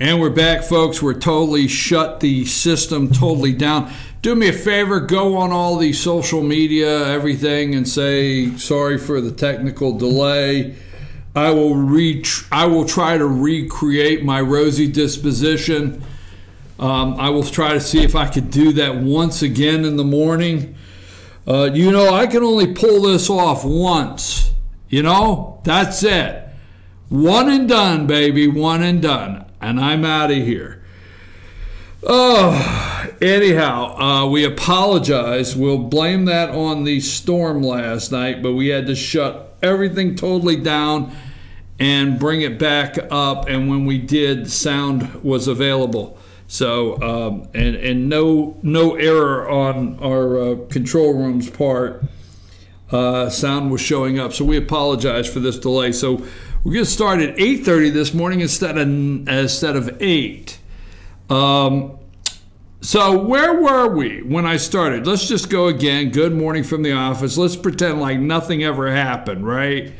And we're back, folks. We're totally shut the system totally down. Do me a favor, go on all the social media, everything, and say sorry for the technical delay. I will try to recreate my rosy disposition. I will try to see if I could do that once again in the morning. You know, I can only pull this off once. You know, that's it. One and done, baby, one and done. And I'm out of here. Oh, anyhow, we apologize. We'll blame that on the storm last night, but we had to shut everything totally down and bring it back up. And when we did, sound was available. So, and no error on our control room's part. Sound was showing up. So we apologize for this delay. So we're going to start at 8:30 this morning instead of 8. So where were we when I started? Let's just go again. Good morning from the office. Let's pretend like nothing ever happened, right?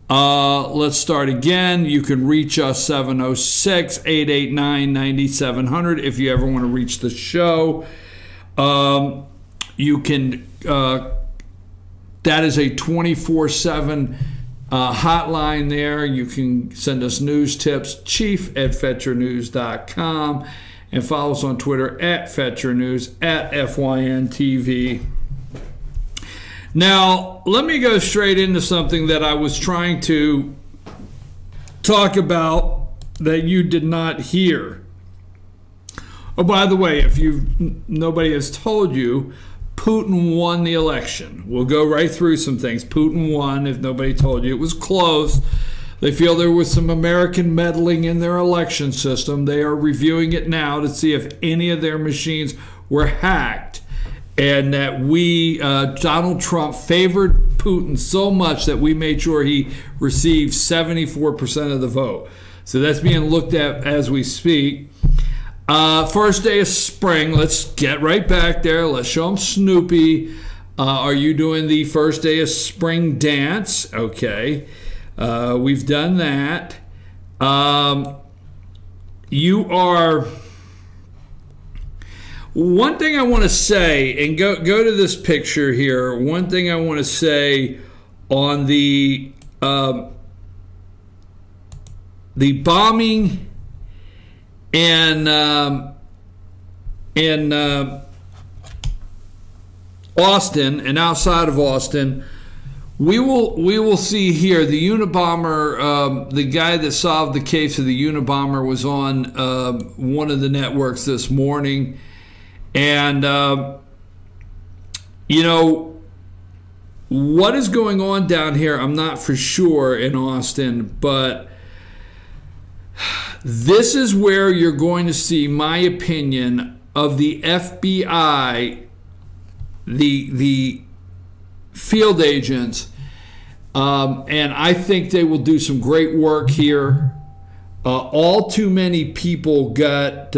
Let's start again. You can reach us 706-889-9700 if you ever want to reach the show. You can, that is a 24/7 hotline there. You can send us news tips, chief@fetchernews.com, and follow us on Twitter @FetcherNews, @FYNTV. Now, let me go straight into something that I was trying to talk about that you did not hear. Oh, by the way, if nobody has told you, Putin won the election. We'll go right through some things. Putin won, if nobody told you. It was close. They feel there was some American meddling in their election system. They are reviewing it now to see if any of their machines were hacked, and that Donald Trump favored Putin so much that we made sure he received 74% of the vote. So that's being looked at as we speak. First day of spring. Let's get right back there. Let's show them Snoopy. Are you doing the first day of spring dance? Okay. We've done that. You are... One thing I want to say, and go to this picture here. One thing I want to say on the bombing in Austin and outside of Austin, we will see here the Unabomber. The guy that solved the case of the Unabomber was on one of the networks this morning, and you know what is going on down here. I'm not for sure in Austin, but this is where you're going to see my opinion of the FBI, the field agents, and I think they will do some great work here. All too many people got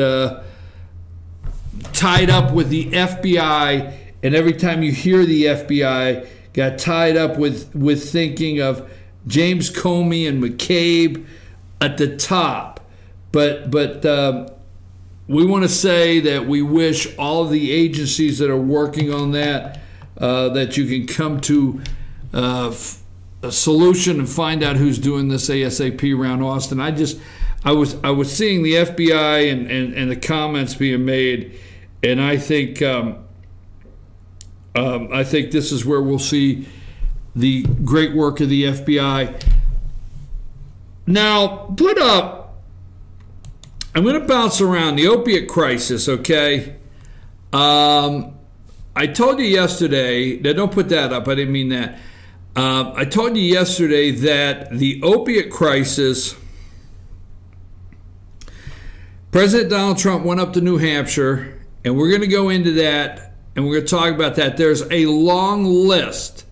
tied up with the FBI, and every time you hear the FBI, got tied up with thinking of James Comey and McCabe at the top. But we want to say that we wish all of the agencies that are working on that that you can come to a solution and find out who's doing this ASAP around Austin. I was seeing the FBI and the comments being made, and I think this is where we'll see the great work of the FBI. Now, put up. I'm going to bounce around the opiate crisis, okay? I told you yesterday, now don't put that up, I didn't mean that. I told you yesterday that the opiate crisis, President Donald Trump went up to New Hampshire, and we're going to go into that, and we're going to talk about that. There's a long list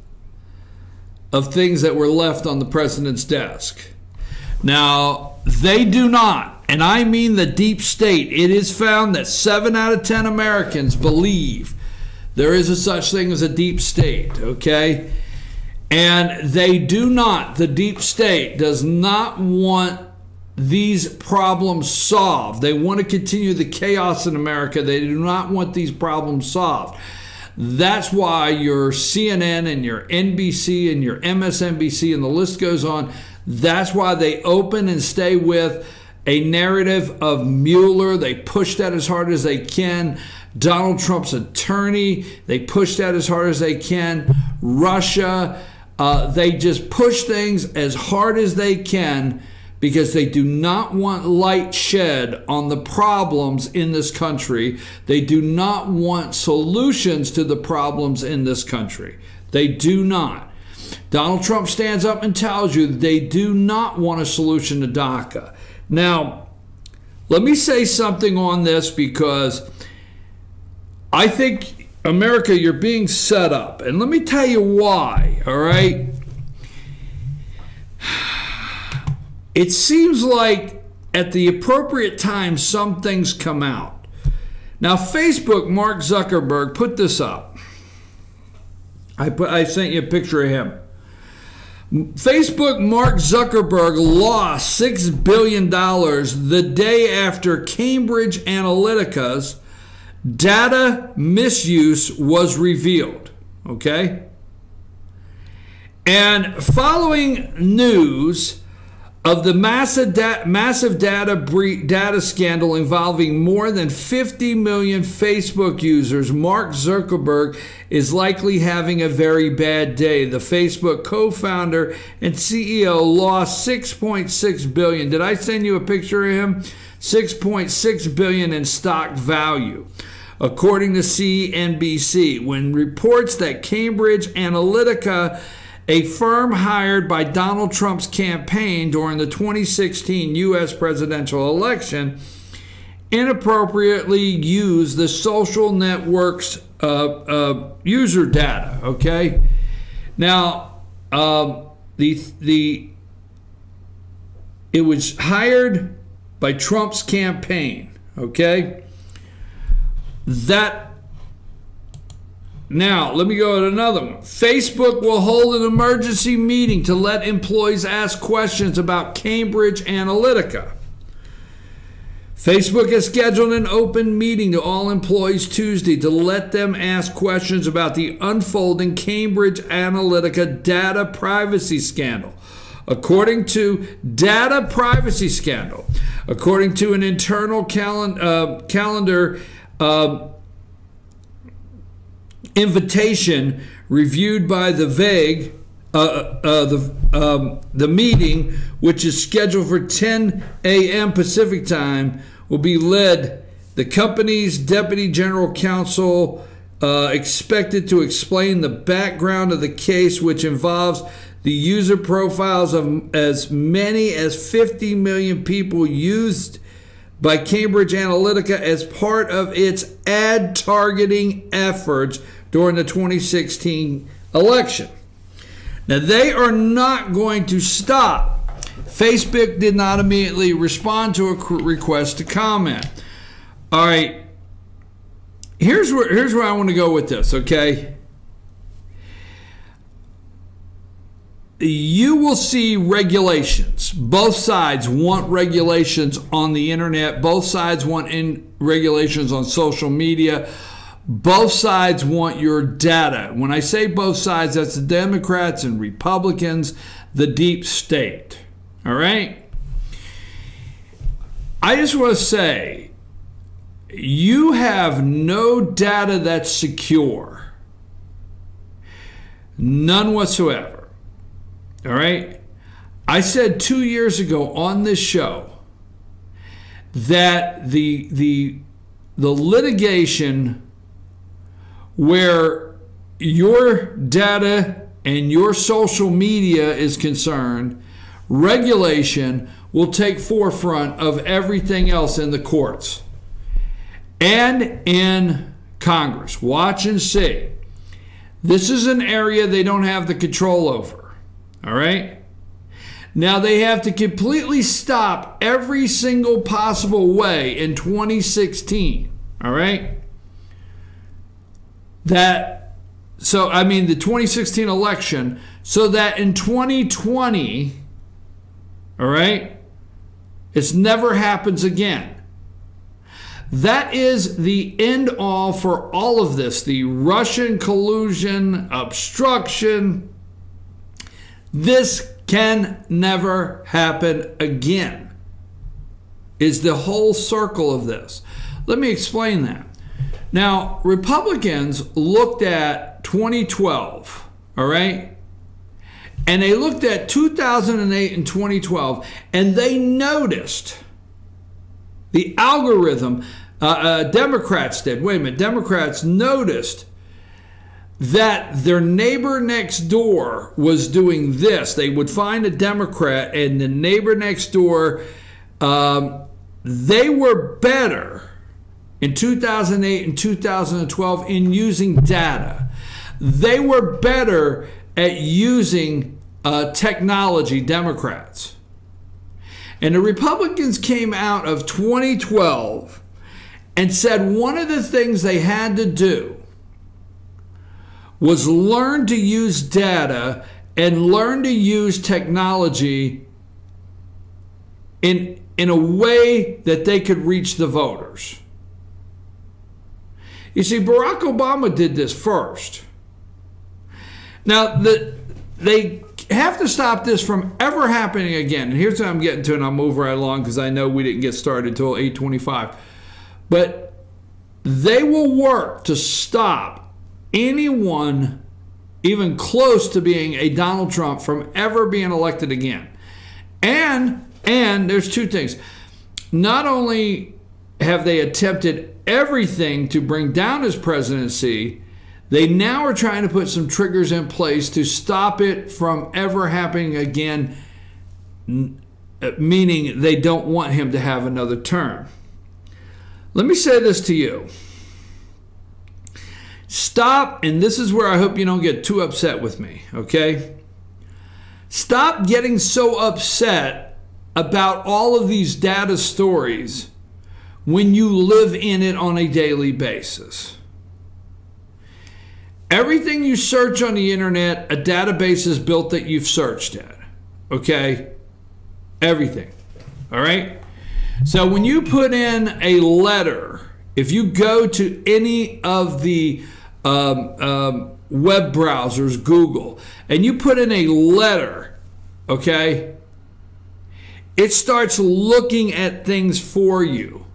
of things that were left on the president's desk. Now, they do not. And I mean the deep state. It is found that 7 out of 10 Americans believe there is a such thing as a deep state, okay? And they do not, the deep state does not want these problems solved. They want to continue the chaos in America. They do not want these problems solved. That's why your CNN and your NBC and your MSNBC and the list goes on, that's why they open and stay with a narrative of Mueller. They push that as hard as they can. Donald Trump's attorney, they push that as hard as they can. Russia, they just push things as hard as they can because they do not want light shed on the problems in this country. They do not want solutions to the problems in this country. They do not. Donald Trump stands up and tells you they do not want a solution to DACA. Now, let me say something on this because I think, America, you're being set up. And let me tell you why, all right? It seems like at the appropriate time, some things come out. Now, Facebook, Mark Zuckerberg, put this up. I sent you a picture of him. Facebook, Mark Zuckerberg lost $6 billion the day after Cambridge Analytica's data misuse was revealed. Okay? And following news of the massive data scandal involving more than 50 million Facebook users, Mark Zuckerberg is likely having a very bad day. The Facebook co-founder and CEO lost $6.6 billion. Did I send you a picture of him? $6.6 billion in stock value, according to CNBC, when reports that Cambridge Analytica, a firm hired by Donald Trump's campaign during the 2016 U.S. presidential election, inappropriately used the social network's user data. Okay, now it was hired by Trump's campaign. Okay, Now, let me go to another one. Facebook will hold an emergency meeting to let employees ask questions about Cambridge Analytica. Facebook has scheduled an open meeting to all employees Tuesday to let them ask questions about the unfolding Cambridge Analytica data privacy scandal. According to an internal calendar invitation reviewed by the meeting, which is scheduled for 10 a.m. Pacific time, will be led. The company's deputy general counsel expected to explain the background of the case, which involves the user profiles of as many as 50 million people used by Cambridge Analytica as part of its ad targeting efforts during the 2016 election. Now, they are not going to stop. Facebook did not immediately respond to a request to comment. All right, here's where I want to go with this, okay? You will see regulations. Both sides want regulations on the internet. Both sides want regulations on social media. Both sides want your data. When I say both sides, that's the Democrats and Republicans, the deep state. All right? I just want to say, you have no data that's secure. None whatsoever. All right? I said 2 years ago on this show that the litigation where your data and your social media is concerned, regulation will take forefront of everything else in the courts and in Congress. Watch and see. This is an area they don't have the control over. All right? Now, they have to completely stop every single possible way in 2016. All right? The 2016 election, so that in 2020, all right, It never happens again. That is the end all for all of this. The Russian collusion, obstruction. This can never happen again, is the whole circle of this. Let me explain that. Now, Republicans looked at 2012, all right? And they looked at 2008 and 2012, and they noticed the algorithm, Democrats did. Wait a minute, Democrats noticed that their neighbor next door was doing this. They would find a Democrat, and the neighbor next door, they were better in 2008 and 2012 in using data. They were better at using technology, Democrats. And the Republicans came out of 2012 and said one of the things they had to do was learn to use data and learn to use technology in a way that they could reach the voters. You see, Barack Obama did this first. Now, they have to stop this from ever happening again. And here's what I'm getting to, and I'll move right along because I know we didn't get started until 8:25. But they will work to stop anyone even close to being a Donald Trump from ever being elected again. And there's two things. Not only have they attempted everything to bring down his presidency, they now are trying to put some triggers in place to stop it from ever happening again, meaning they don't want him to have another term. Let me say this to you. Stop, and this is where I hope you don't get too upset with me, okay? Stop getting so upset about all of these data stories when you live in it on a daily basis. Everything you search on the internet, a database is built that you've searched at, okay? Everything, all right? So when you put in a letter, if you go to any of the web browsers, Google, and you put in a letter, okay, it starts looking at things for you.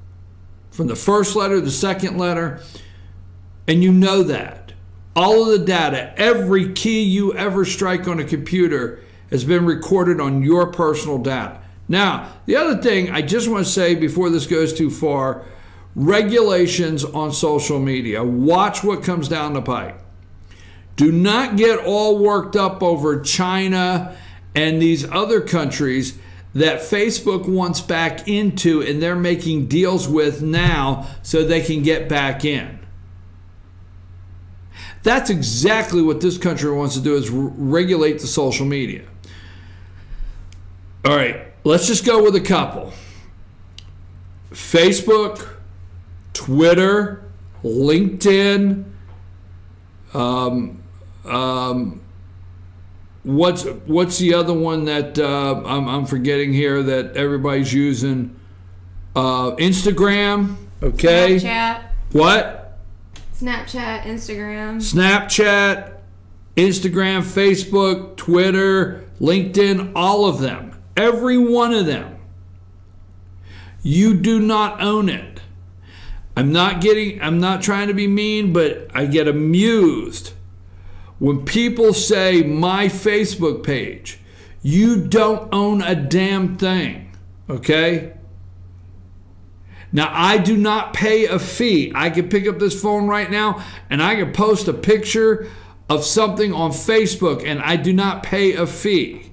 From the first letter, the second letter, and you know that. All of the data, every key you ever strike on a computer has been recorded on your personal data. Now, the other thing I just want to say before this goes too far, regulations on social media. Watch what comes down the pike. Do not get all worked up over China and these other countries that Facebook wants back into and they're making deals with now so they can get back in. That's exactly what this country wants to do, is regulate the social media. All right, let's just go with a couple. Facebook, Twitter, LinkedIn, what's the other one that I'm forgetting here that everybody's using? Instagram, okay. Snapchat. What? Snapchat, Instagram. Snapchat, Instagram, Facebook, Twitter, LinkedIn, all of them. Every one of them. You do not own it. I'm not trying to be mean, but I get amused when people say my Facebook page. You don't own a damn thing, okay? Now, I do not pay a fee. I can pick up this phone right now and I can post a picture of something on Facebook and I do not pay a fee.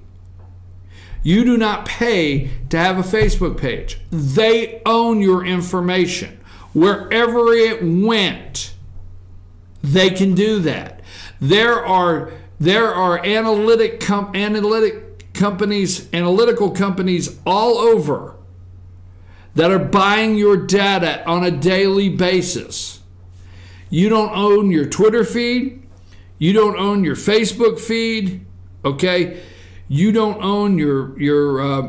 You do not pay to have a Facebook page. They own your information. Wherever it went, they can do that. There are analytical companies all over that are buying your data on a daily basis. You don't own your Twitter feed. You don't own your Facebook feed, okay? You don't own your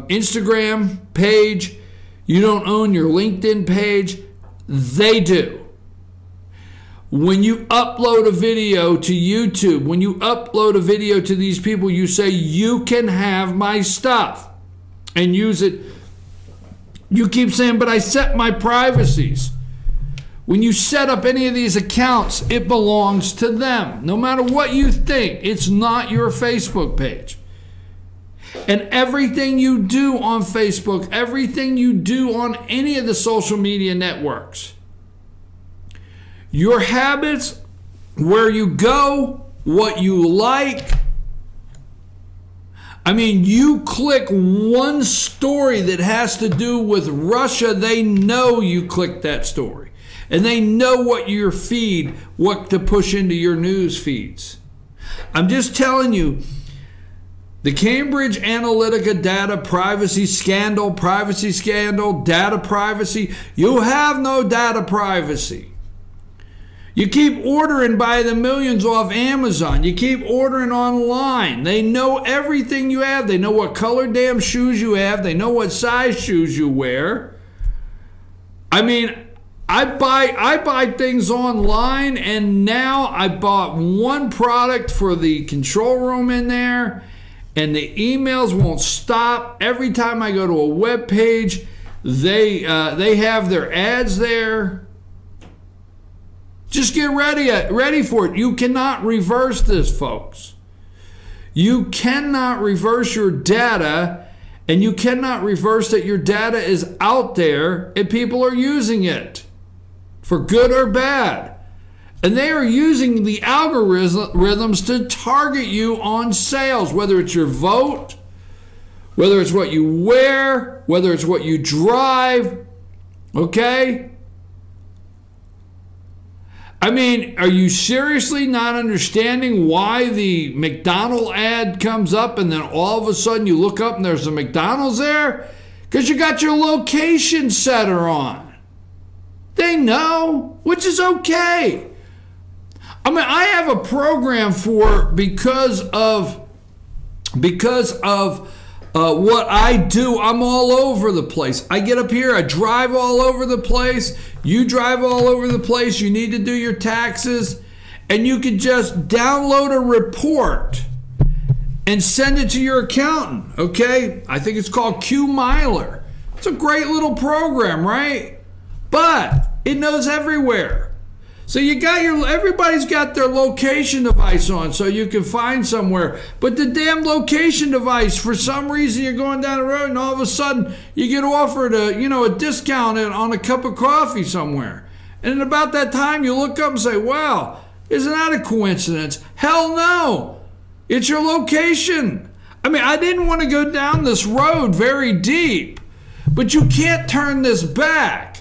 Instagram page. You don't own your LinkedIn page. They do. When you upload a video to YouTube, when you upload a video to these people, you say, you can have my stuff and use it. You keep saying, but I set my privacies. When you set up any of these accounts, it belongs to them. No matter what you think, it's not your Facebook page. And everything you do on Facebook, everything you do on any of the social media networks, your habits, where you go, what you like. I mean, you click one story that has to do with Russia, they know you clicked that story. And they know what your feed, what to push into your news feeds. I'm just telling you, the Cambridge Analytica data privacy scandal, data privacy, you have no data privacy. You keep ordering by the millions off Amazon. You keep ordering online. They know everything you have. They know what color damn shoes you have. They know what size shoes you wear. I mean, I buy things online, and now I bought one product for the control room in there, and the emails won't stop. Every time I go to a web page, they have their ads there. Just get ready for it. You cannot reverse this, folks. You cannot reverse your data, and you cannot reverse that your data is out there and people are using it for good or bad. And they are using the algorithms to target you on sales, whether it's your vote, whether it's what you wear, whether it's what you drive, okay? I mean, are you seriously not understanding why the McDonald's ad comes up and then all of a sudden you look up and there's a McDonald's there? Because you got your location setter on. They know, which is okay. I mean, I have a program for because of what I do. I'm all over the place. I get up here, I drive all over the place. You drive all over the place. You need to do your taxes. And you can just download a report and send it to your accountant, okay? I think it's called QMiler. It's a great little program, right? But it knows everywhere. So you got everybody's got their location device on so you can find somewhere. But the damn location device, for some reason you're going down the road and all of a sudden you get offered a discount on a cup of coffee somewhere. And about that time you look up and say, wow, isn't that a coincidence? Hell no. It's your location. I mean, I didn't want to go down this road very deep, but you can't turn this back.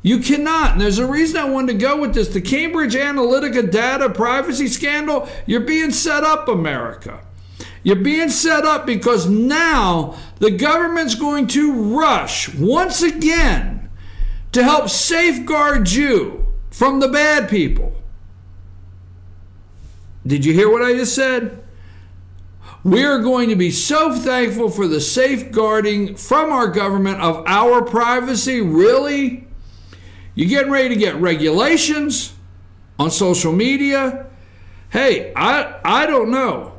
You cannot. And there's a reason I wanted to go with this. The Cambridge Analytica data privacy scandal, you're being set up, America. You're being set up because now the government's going to rush once again to help safeguard you from the bad people. Did you hear what I just said? We are going to be so thankful for the safeguarding from our government of our privacy. Really? You're getting ready to get regulations on social media. Hey, I don't know.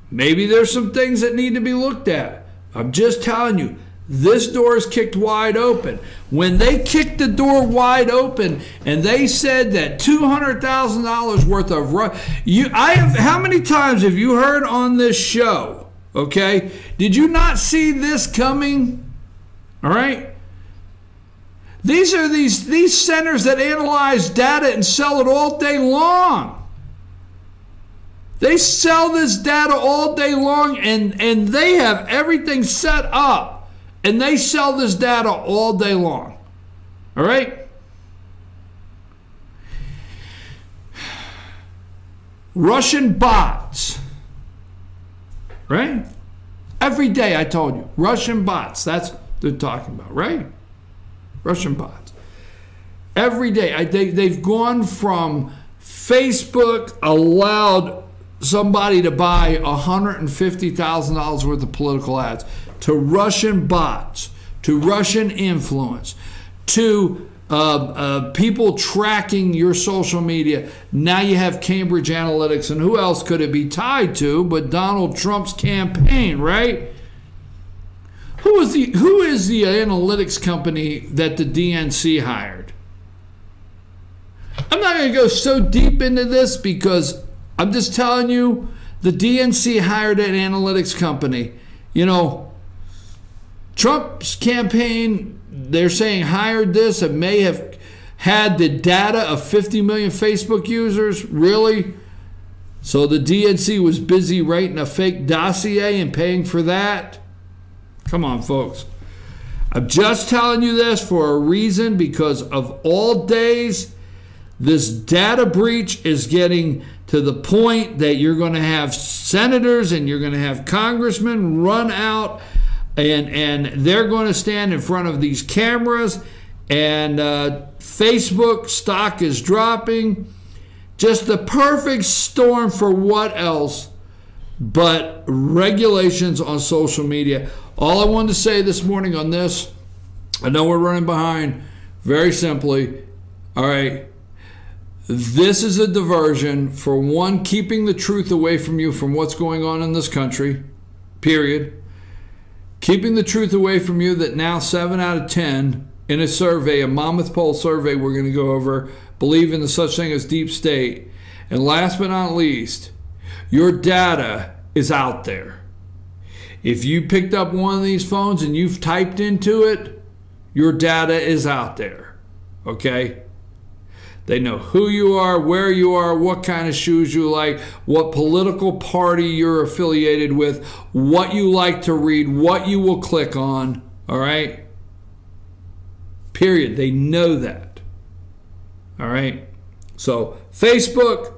Maybe there's some things that need to be looked at. I'm just telling you, this door is kicked wide open. When they kicked the door wide open and they said that $200,000 worth of how many times have you heard on this show? Okay, did you not see this coming? All right. These are these centers that analyze data and sell it all day long. They sell this data all day long, and they have everything set up, and they sell this data all day long. All right? Russian bots. Right? Every day I told you, Russian bots. That's what they're talking about, right? Russian bots. Every day. They've gone from Facebook allowed somebody to buy $150,000 worth of political ads to Russian bots to Russian influence, to people tracking your social media. Now you have Cambridge Analytica, and who else could it be tied to but Donald Trump's campaign, right? Who is the analytics company that the DNC hired? I'm not going to go so deep into this because I'm just telling you, the DNC hired an analytics company. You know, Trump's campaign, they're saying, hired this and may have had the data of 50 million Facebook users. Really? So the DNC was busy writing a fake dossier and paying for that? Come on, folks. I'm just telling you this for a reason, because of all days, this data breach is getting to the point that you're going to have senators and you're going to have congressmen run out, and they're going to stand in front of these cameras, and Facebook stock is dropping. Just the perfect storm for what else but regulations on social media. All I wanted to say this morning on this, I know we're running behind, very simply, all right, this is a diversion for, one, keeping the truth away from you from what's going on in this country, period. Keeping the truth away from you that now 7 out of 10 in a survey, a Monmouth Poll survey we're going to go over, believe in the such thing as deep state. And last but not least, your data is out there. If you picked up one of these phones and you've typed into it, your data is out there, okay? They know who you are, where you are, what kind of shoes you like, what political party you're affiliated with, what you like to read, what you will click on, all right? Period. They know that, all right? So Facebook,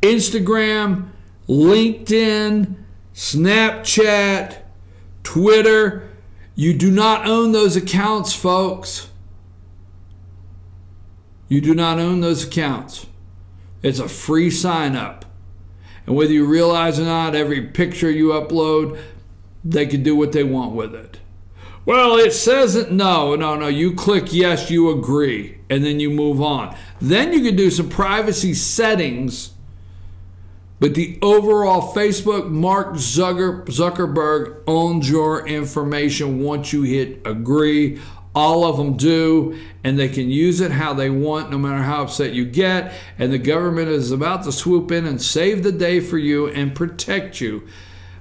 Instagram, LinkedIn, Snapchat, Twitter, you do not own those accounts, folks. You do not own those accounts. It's a free sign up. And whether you realize or not, every picture you upload, they can do what they want with it. Well, it says it. No. You click yes, you agree, and then you move on. Then you can do some privacy settings. But the overall Facebook, Mark Zuckerberg owns your information once you hit agree. All of them do, and they can use it how they want, no matter how upset you get. And the government is about to swoop in and save the day for you and protect you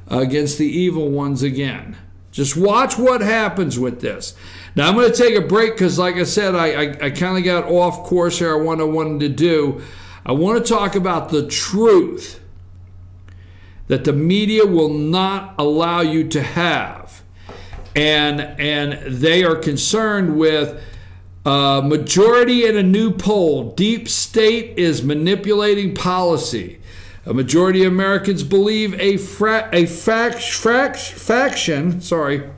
against the evil ones again. Just watch what happens with this. Now, I'm going to take a break because, like I said, I kind of got off course here. I wanted to do. I want to talk about the truth that the media will not allow you to have. And they are concerned with majority in a new poll. Deep state is manipulating policy. A majority of Americans believe a faction, sorry,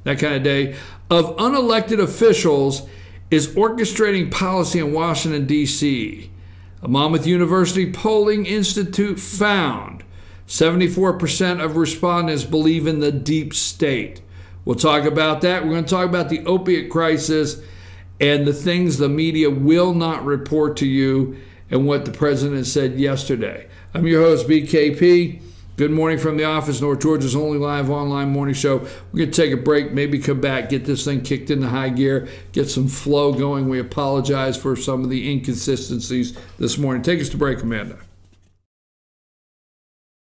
that kind of day, of unelected officials is orchestrating policy in Washington, D.C. A Monmouth University Polling Institute found 74% of respondents believe in the deep state. We'll talk about that. We're going to talk about the opiate crisis and the things the media will not report to you and what the president said yesterday. I'm your host, BKP. Good morning from the office, North Georgia's only live online morning show. We're going to take a break, maybe come back, get this thing kicked into high gear, get some flow going. We apologize for some of the inconsistencies this morning. Take us to break, Amanda.